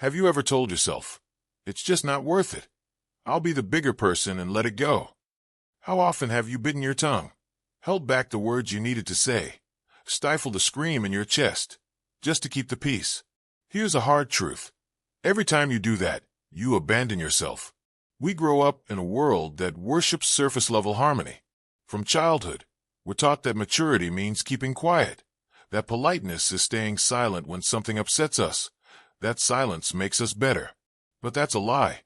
Have you ever told yourself, it's just not worth it? I'll be the bigger person and let it go. How often have you bitten your tongue, held back the words you needed to say, stifled a scream in your chest, just to keep the peace? Here's a hard truth. Every time you do that, you abandon yourself. We grow up in a world that worships surface-level harmony. From childhood, we're taught that maturity means keeping quiet, that politeness is staying silent when something upsets us, that silence makes us better. But that's a lie.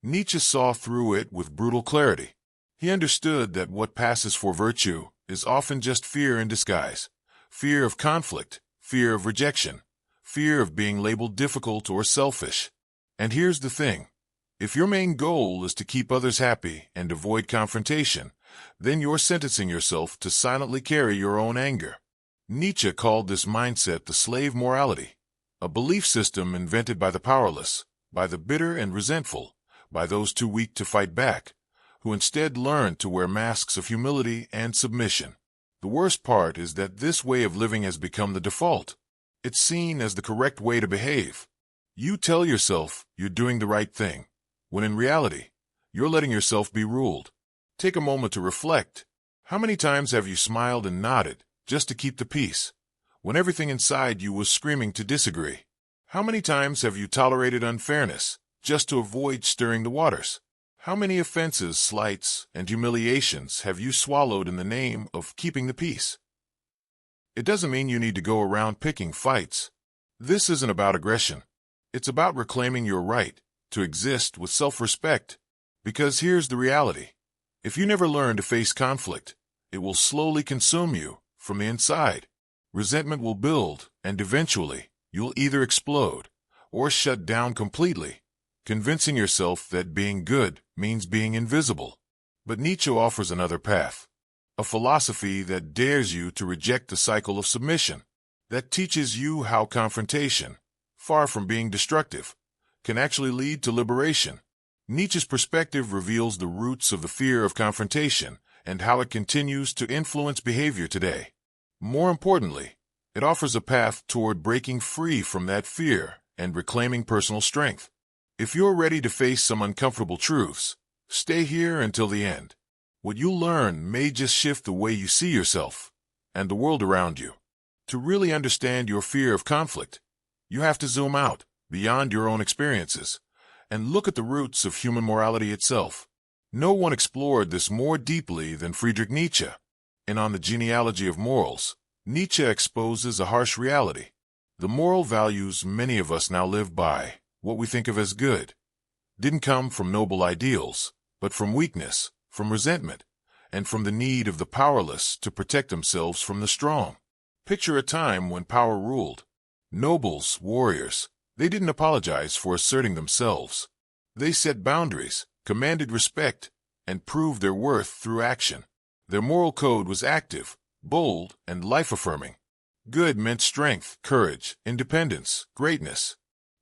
Nietzsche saw through it with brutal clarity. He understood that what passes for virtue is often just fear in disguise. Fear of conflict, fear of rejection, fear of being labeled difficult or selfish. And here's the thing. If your main goal is to keep others happy and avoid confrontation, then you're sentencing yourself to silently carry your own anger. Nietzsche called this mindset the slave morality, a belief system invented by the powerless, by the bitter and resentful, by those too weak to fight back, who instead learn to wear masks of humility and submission. The worst part is that this way of living has become the default. It's seen as the correct way to behave. You tell yourself you're doing the right thing, when in reality, you're letting yourself be ruled. Take a moment to reflect. How many times have you smiled and nodded just to keep the peace, when everything inside you was screaming to disagree? How many times have you tolerated unfairness just to avoid stirring the waters? How many offenses, slights, and humiliations have you swallowed in the name of keeping the peace? It doesn't mean you need to go around picking fights. This isn't about aggression. It's about reclaiming your right to exist with self-respect. Because here's the reality. If you never learn to face conflict, it will slowly consume you from the inside. Resentment will build, and eventually, you'll either explode or shut down completely, convincing yourself that being good means being invisible. But Nietzsche offers another path, a philosophy that dares you to reject the cycle of submission, that teaches you how confrontation, far from being destructive, can actually lead to liberation. Nietzsche's perspective reveals the roots of the fear of confrontation and how it continues to influence behavior today. More importantly, it offers a path toward breaking free from that fear and reclaiming personal strength. If you're ready to face some uncomfortable truths, stay here until the end. What you'll learn may just shift the way you see yourself and the world around you. To really understand your fear of conflict, you have to zoom out beyond your own experiences and look at the roots of human morality itself. No one explored this more deeply than Friedrich Nietzsche. And on the genealogy of morals, Nietzsche exposes a harsh reality. The moral values many of us now live by, what we think of as good, didn't come from noble ideals, but from weakness, from resentment, and from the need of the powerless to protect themselves from the strong. Picture a time when power ruled. Nobles, warriors, they didn't apologize for asserting themselves. They set boundaries, commanded respect, and proved their worth through action. Their moral code was active, bold, and life-affirming. Good meant strength, courage, independence, greatness.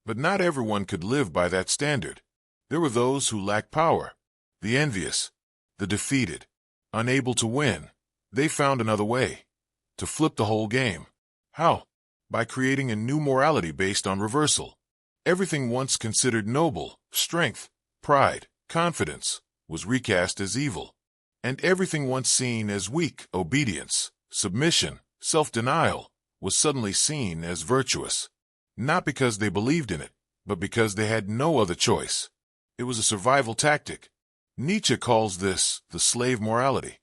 But not everyone could live by that standard. There were those who lacked power, the envious, the defeated, unable to win. They found another way, to flip the whole game. How? By creating a new morality based on reversal. Everything once considered noble, strength, pride, confidence, was recast as evil. And everything once seen as weak, obedience, submission, self-denial, was suddenly seen as virtuous. Not because they believed in it, but because they had no other choice. It was a survival tactic. Nietzsche calls this the slave morality.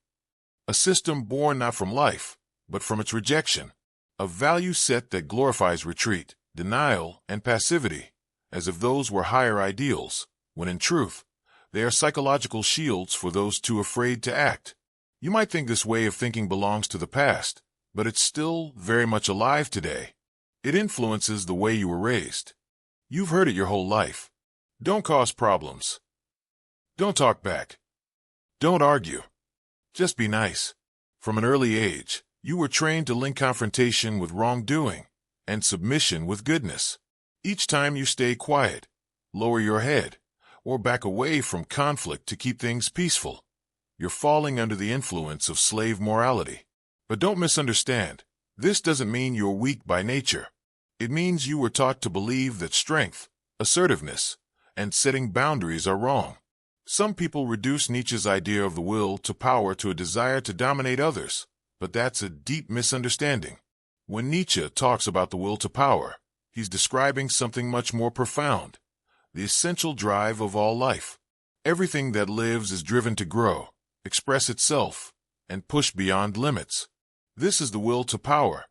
A system born not from life, but from its rejection. A value set that glorifies retreat, denial, and passivity, as if those were higher ideals, when in truth, they are psychological shields for those too afraid to act. You might think this way of thinking belongs to the past, but it's still very much alive today. It influences the way you were raised. You've heard it your whole life. Don't cause problems. Don't talk back. Don't argue. Just be nice. From an early age, you were trained to link confrontation with wrongdoing and submission with goodness. Each time you stay quiet, lower your head, or back away from conflict to keep things peaceful, you're falling under the influence of slave morality. But don't misunderstand. This doesn't mean you're weak by nature. It means you were taught to believe that strength, assertiveness, and setting boundaries are wrong. Some people reduce Nietzsche's idea of the will to power to a desire to dominate others, but that's a deep misunderstanding. When Nietzsche talks about the will to power, he's describing something much more profound, the essential drive of all life. Everything that lives is driven to grow, express itself, and push beyond limits. This is the will to power.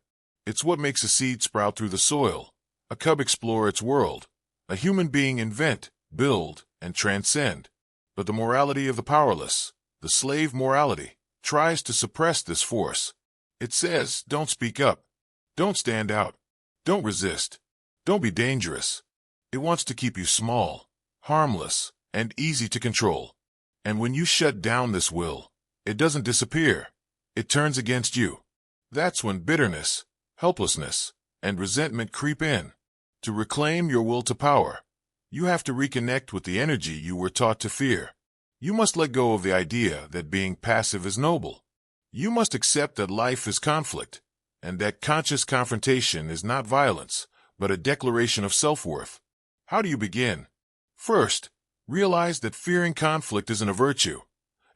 It's what makes a seed sprout through the soil, a cub explore its world, a human being invent, build, and transcend. But the morality of the powerless, the slave morality, tries to suppress this force. It says, don't speak up, don't stand out, don't resist, don't be dangerous. It wants to keep you small, harmless, and easy to control. And when you shut down this will, it doesn't disappear. It turns against you. That's when bitterness, helplessness, and resentment creep in. To reclaim your will to power, you have to reconnect with the energy you were taught to fear. You must let go of the idea that being passive is noble. You must accept that life is conflict, and that conscious confrontation is not violence, but a declaration of self-worth. How do you begin? First, realize that fearing conflict isn't a virtue.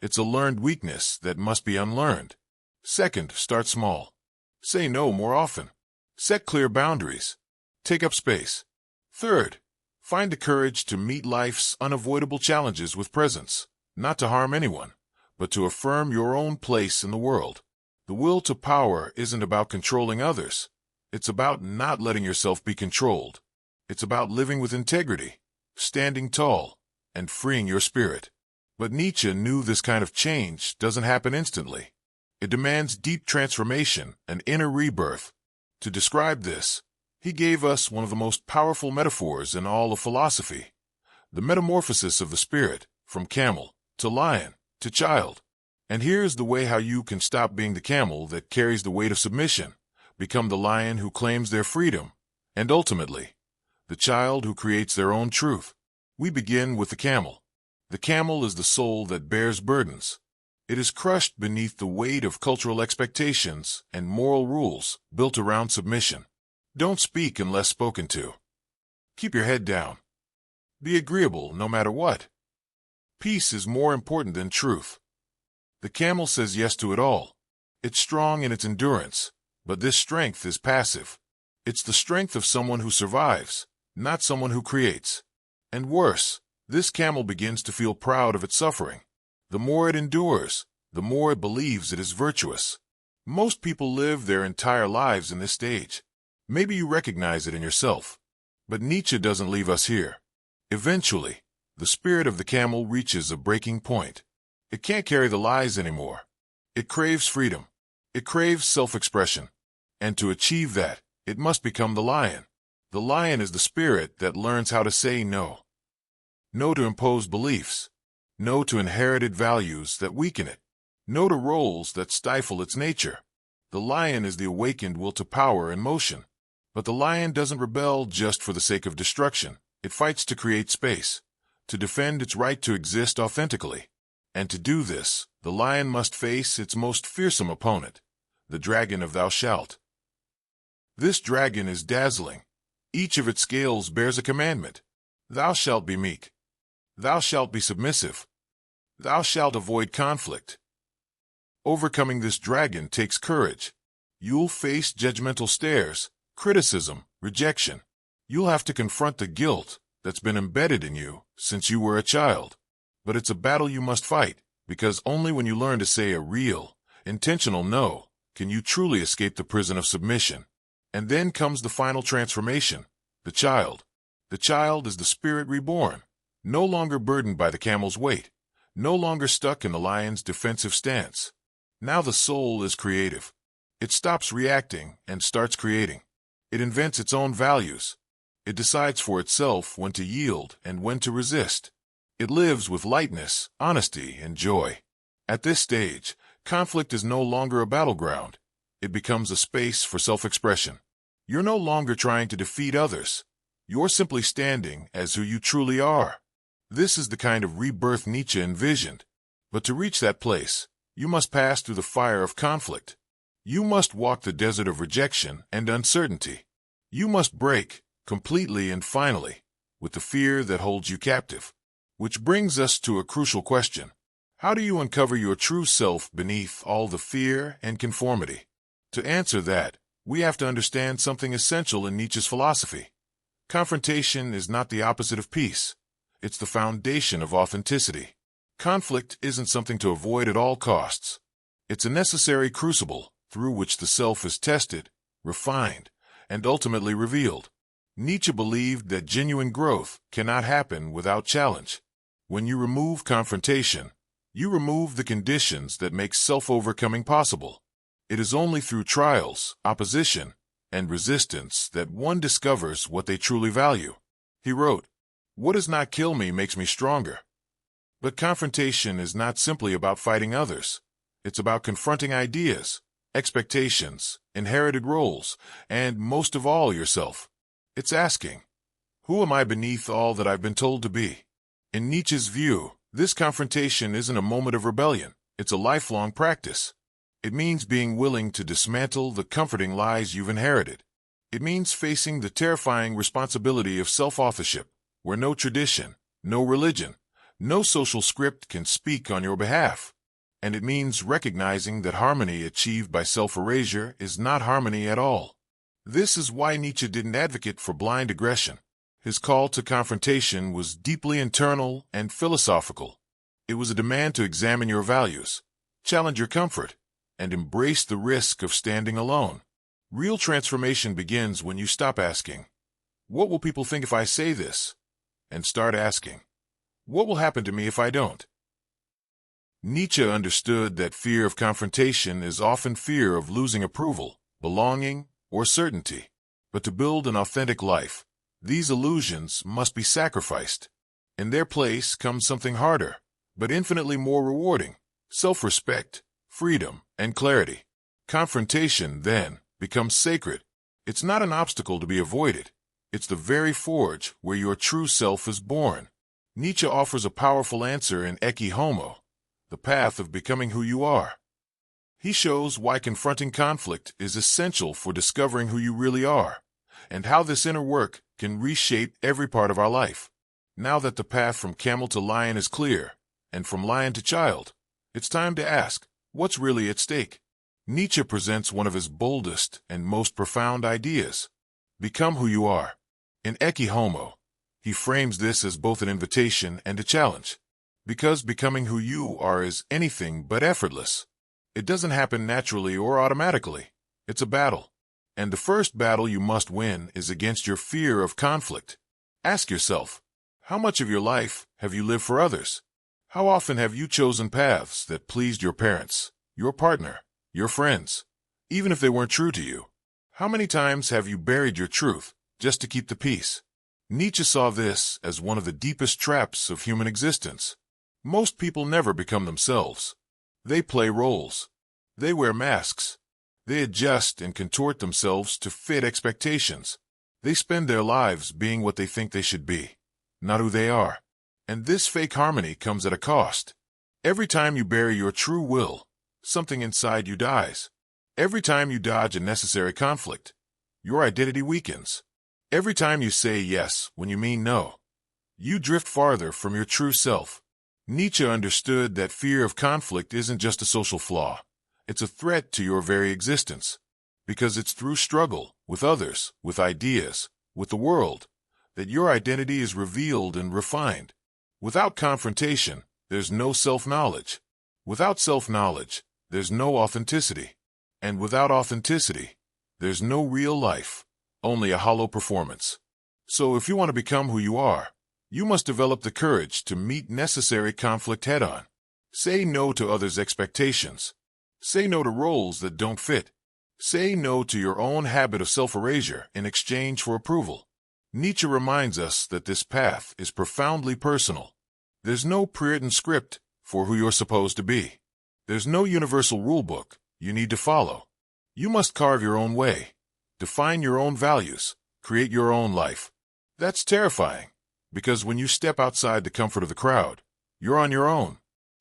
It's a learned weakness that must be unlearned. Second, start small. Say no more often. Set clear boundaries. Take up space. Third, find the courage to meet life's unavoidable challenges with presence, not to harm anyone, but to affirm your own place in the world. The will to power isn't about controlling others. It's about not letting yourself be controlled. It's about living with integrity, standing tall, and freeing your spirit. But Nietzsche knew this kind of change doesn't happen instantly. It demands deep transformation and inner rebirth. To describe this, he gave us one of the most powerful metaphors in all of philosophy, the metamorphosis of the spirit, from camel to lion to child. And here's the way how you can stop being the camel that carries the weight of submission, become the lion who claims their freedom, and ultimately, the child who creates their own truth. We begin with the camel. The camel is the soul that bears burdens. It is crushed beneath the weight of cultural expectations and moral rules built around submission. Don't speak unless spoken to. Keep your head down. Be agreeable no matter what. Peace is more important than truth. The camel says yes to it all. It's strong in its endurance, but this strength is passive. It's the strength of someone who survives, not someone who creates. And worse, this camel begins to feel proud of its suffering. The more it endures, the more it believes it is virtuous. Most people live their entire lives in this stage. Maybe you recognize it in yourself. But Nietzsche doesn't leave us here. Eventually, the spirit of the camel reaches a breaking point. It can't carry the lies anymore. It craves freedom. It craves self-expression. And to achieve that, it must become the lion. The lion is the spirit that learns how to say no. No to imposed beliefs. No to inherited values that weaken it. No to roles that stifle its nature. The lion is the awakened will to power in motion. But the lion doesn't rebel just for the sake of destruction. It fights to create space, to defend its right to exist authentically. And to do this, the lion must face its most fearsome opponent, the dragon of thou shalt. This dragon is dazzling. Each of its scales bears a commandment. Thou shalt be meek. Thou shalt be submissive. Thou shalt avoid conflict. Overcoming this dragon takes courage. You'll face judgmental stares, criticism, rejection. You'll have to confront the guilt that's been embedded in you since you were a child. But it's a battle you must fight, because only when you learn to say a real, intentional no can you truly escape the prison of submission. And then comes the final transformation, the child. The child is the spirit reborn, no longer burdened by the camel's weight, no longer stuck in the lion's defensive stance. Now the soul is creative. It stops reacting and starts creating. It invents its own values. It decides for itself when to yield and when to resist. It lives with lightness, honesty, and joy. At this stage, conflict is no longer a battleground. It becomes a space for self-expression. You're no longer trying to defeat others. You're simply standing as who you truly are. This is the kind of rebirth Nietzsche envisioned. But to reach that place, you must pass through the fire of conflict. You must walk the desert of rejection and uncertainty. You must break, completely and finally, with the fear that holds you captive. Which brings us to a crucial question. How do you uncover your true self beneath all the fear and conformity? To answer that, we have to understand something essential in Nietzsche's philosophy. Confrontation is not the opposite of peace. It's the foundation of authenticity. Conflict isn't something to avoid at all costs. It's a necessary crucible through which the self is tested, refined, and ultimately revealed. Nietzsche believed that genuine growth cannot happen without challenge. When you remove confrontation, you remove the conditions that make self-overcoming possible. It is only through trials, opposition, and resistance that one discovers what they truly value. He wrote, "What does not kill me makes me stronger." But confrontation is not simply about fighting others. It's about confronting ideas, expectations, inherited roles, and most of all, yourself. It's asking, who am I beneath all that I've been told to be? In Nietzsche's view, this confrontation isn't a moment of rebellion. It's a lifelong practice. It means being willing to dismantle the comforting lies you've inherited. It means facing the terrifying responsibility of self-authorship, where no tradition, no religion, no social script can speak on your behalf. And it means recognizing that harmony achieved by self-erasure is not harmony at all. This is why Nietzsche didn't advocate for blind aggression. His call to confrontation was deeply internal and philosophical. It was a demand to examine your values, challenge your comfort, and embrace the risk of standing alone. Real transformation begins when you stop asking, "What will people think if I say this?" and start asking, "What will happen to me if I don't?" Nietzsche understood that fear of confrontation is often fear of losing approval, belonging, or certainty. But to build an authentic life, these illusions must be sacrificed. In their place comes something harder, but infinitely more rewarding: self-respect, freedom, and clarity. Confrontation, then, becomes sacred. It's not an obstacle to be avoided. It's the very forge where your true self is born. Nietzsche offers a powerful answer in Ecce Homo, the path of becoming who you are. He shows why confronting conflict is essential for discovering who you really are, and how this inner work can reshape every part of our life. Now that the path from camel to lion is clear, and from lion to child, it's time to ask, what's really at stake? Nietzsche presents one of his boldest and most profound ideas: become who you are. In Ecce Homo, he frames this as both an invitation and a challenge, because becoming who you are is anything but effortless. It doesn't happen naturally or automatically. It's a battle. And the first battle you must win is against your fear of conflict. Ask yourself, how much of your life have you lived for others? How often have you chosen paths that pleased your parents, your partner, your friends, even if they weren't true to you? How many times have you buried your truth just to keep the peace? Nietzsche saw this as one of the deepest traps of human existence. Most people never become themselves. They play roles. They wear masks. They adjust and contort themselves to fit expectations. They spend their lives being what they think they should be, not who they are. And this fake harmony comes at a cost. Every time you bury your true will, something inside you dies. Every time you dodge a necessary conflict, your identity weakens. Every time you say yes when you mean no, you drift farther from your true self. Nietzsche understood that fear of conflict isn't just a social flaw. It's a threat to your very existence. Because it's through struggle, with others, with ideas, with the world, that your identity is revealed and refined. Without confrontation, there's no self-knowledge. Without self-knowledge, there's no authenticity. And without authenticity, there's no real life, only a hollow performance. So if you want to become who you are, you must develop the courage to meet necessary conflict head-on. Say no to others' expectations. Say no to roles that don't fit. Say no to your own habit of self-erasure in exchange for approval. Nietzsche reminds us that this path is profoundly personal. There's no pre-written script for who you're supposed to be. There's no universal rulebook you need to follow. You must carve your own way, define your own values, create your own life. That's terrifying, because when you step outside the comfort of the crowd, you're on your own.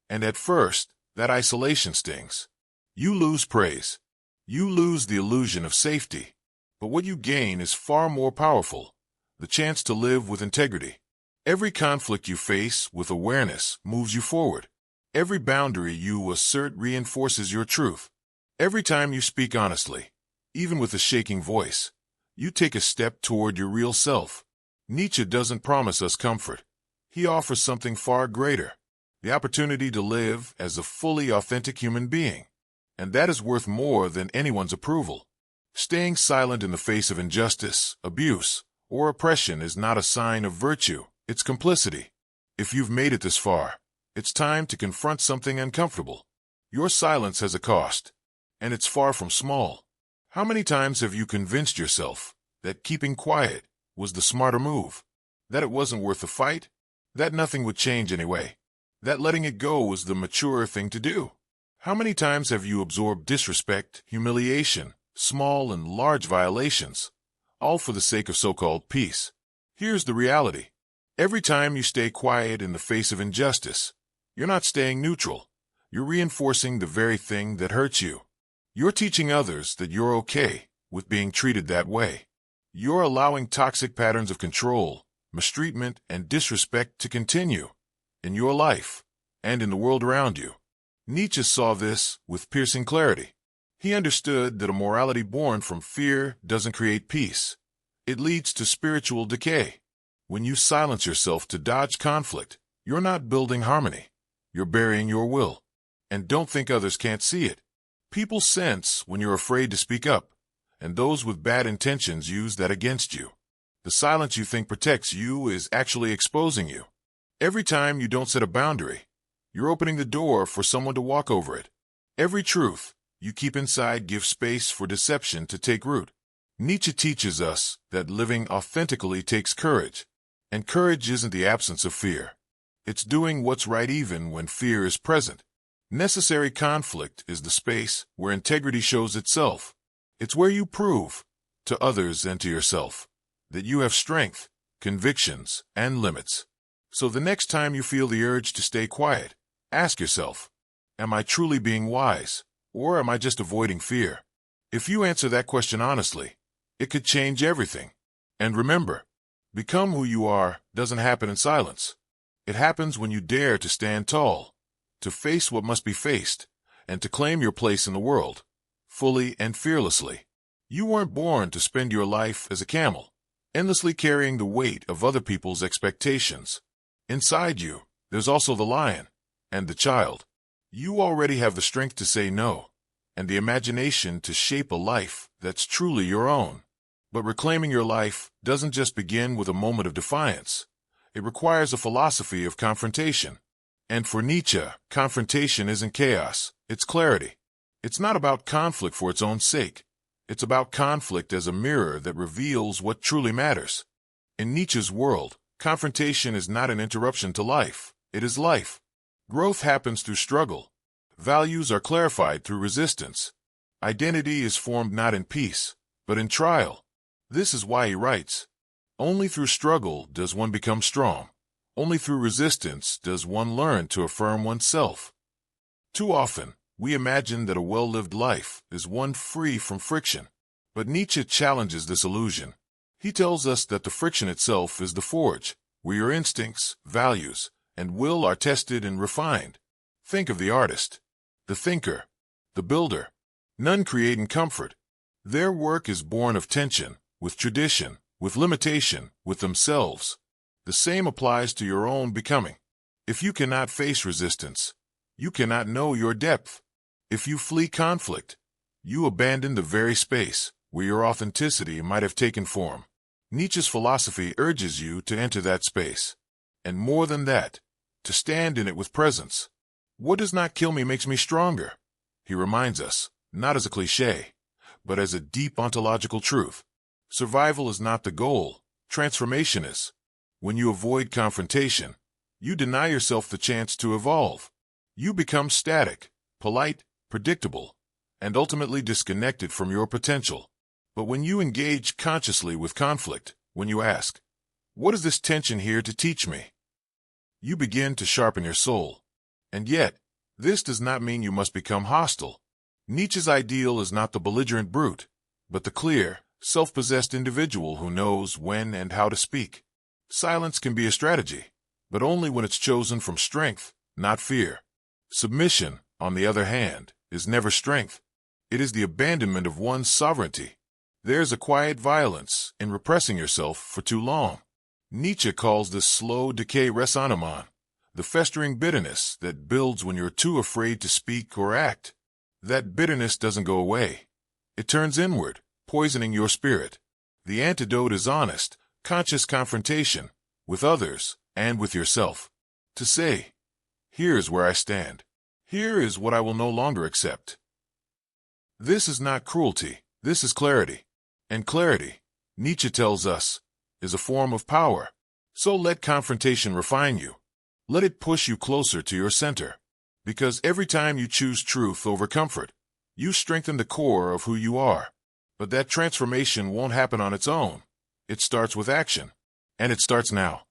And at first, that isolation stings. You lose praise. You lose the illusion of safety. But what you gain is far more powerful: the chance to live with integrity. Every conflict you face with awareness moves you forward. Every boundary you assert reinforces your truth. Every time you speak honestly, even with a shaking voice, you take a step toward your real self. Nietzsche doesn't promise us comfort. He offers something far greater, the opportunity to live as a fully authentic human being. And that is worth more than anyone's approval. Staying silent in the face of injustice, abuse, or oppression is not a sign of virtue, it's complicity. If you've made it this far, it's time to confront something uncomfortable. Your silence has a cost, and it's far from small. How many times have you convinced yourself that keeping quiet was the smarter move? That it wasn't worth the fight? That nothing would change anyway? That letting it go was the mature thing to do? How many times have you absorbed disrespect, humiliation, small and large violations, all for the sake of so-called peace? Here's the reality. Every time you stay quiet in the face of injustice, you're not staying neutral. You're reinforcing the very thing that hurts you. You're teaching others that you're okay with being treated that way. You're allowing toxic patterns of control, mistreatment, and disrespect to continue in your life and in the world around you. Nietzsche saw this with piercing clarity. He understood that a morality born from fear doesn't create peace. It leads to spiritual decay. When you silence yourself to dodge conflict, you're not building harmony. You're burying your will. And don't think others can't see it. People sense when you're afraid to speak up, and those with bad intentions use that against you. The silence you think protects you is actually exposing you. Every time you don't set a boundary, you're opening the door for someone to walk over it. Every truth you keep inside gives space for deception to take root. Nietzsche teaches us that living authentically takes courage, and courage isn't the absence of fear. It's doing what's right even when fear is present. Necessary conflict is the space where integrity shows itself. It's where you prove, to others and to yourself, that you have strength, convictions, and limits. So the next time you feel the urge to stay quiet, ask yourself, am I truly being wise, or am I just avoiding fear? If you answer that question honestly, it could change everything. And remember, become who you are doesn't happen in silence. It happens when you dare to stand tall, to face what must be faced, and to claim your place in the world, fully and fearlessly. You weren't born to spend your life as a camel, endlessly carrying the weight of other people's expectations. Inside you, there's also the lion and the child. You already have the strength to say no, and the imagination to shape a life that's truly your own. But reclaiming your life doesn't just begin with a moment of defiance. It requires a philosophy of confrontation. And for Nietzsche, confrontation isn't chaos, it's clarity. It's not about conflict for its own sake. It's about conflict as a mirror that reveals what truly matters. In Nietzsche's world, confrontation is not an interruption to life, it is life. Growth happens through struggle. Values are clarified through resistance. Identity is formed not in peace, but in trial. This is why he writes, "Only through struggle does one become strong. Only through resistance does one learn to affirm oneself." Too often, we imagine that a well-lived life is one free from friction. But Nietzsche challenges this illusion. He tells us that the friction itself is the forge, where your instincts, values, and will are tested and refined. Think of the artist, the thinker, the builder. None create in comfort. Their work is born of tension, with tradition, with limitation, with themselves. The same applies to your own becoming. If you cannot face resistance, you cannot know your depth. If you flee conflict, you abandon the very space where your authenticity might have taken form. Nietzsche's philosophy urges you to enter that space. And more than that, to stand in it with presence. What does not kill me makes me stronger, he reminds us, not as a cliché, but as a deep ontological truth. Survival is not the goal, transformation is. When you avoid confrontation, you deny yourself the chance to evolve. You become static, polite, predictable, and ultimately disconnected from your potential. But when you engage consciously with conflict, when you ask, what is this tension here to teach me? You begin to sharpen your soul. And yet, this does not mean you must become hostile. Nietzsche's ideal is not the belligerent brute, but the clear, self-possessed individual who knows when and how to speak. Silence can be a strategy, but only when it's chosen from strength, not fear. Submission, on the other hand, is never strength. It is the abandonment of one's sovereignty. There's a quiet violence in repressing yourself for too long. Nietzsche calls this slow decay ressentiment, the festering bitterness that builds when you're too afraid to speak or act. That bitterness doesn't go away. It turns inward, poisoning your spirit. The antidote is honest, conscious confrontation with others and with yourself. To say, here's where I stand. Here is what I will no longer accept. This is not cruelty. This is clarity. And clarity, Nietzsche tells us, is a form of power. So let confrontation refine you. Let it push you closer to your center. Because every time you choose truth over comfort, you strengthen the core of who you are. But that transformation won't happen on its own. It starts with action. And it starts now.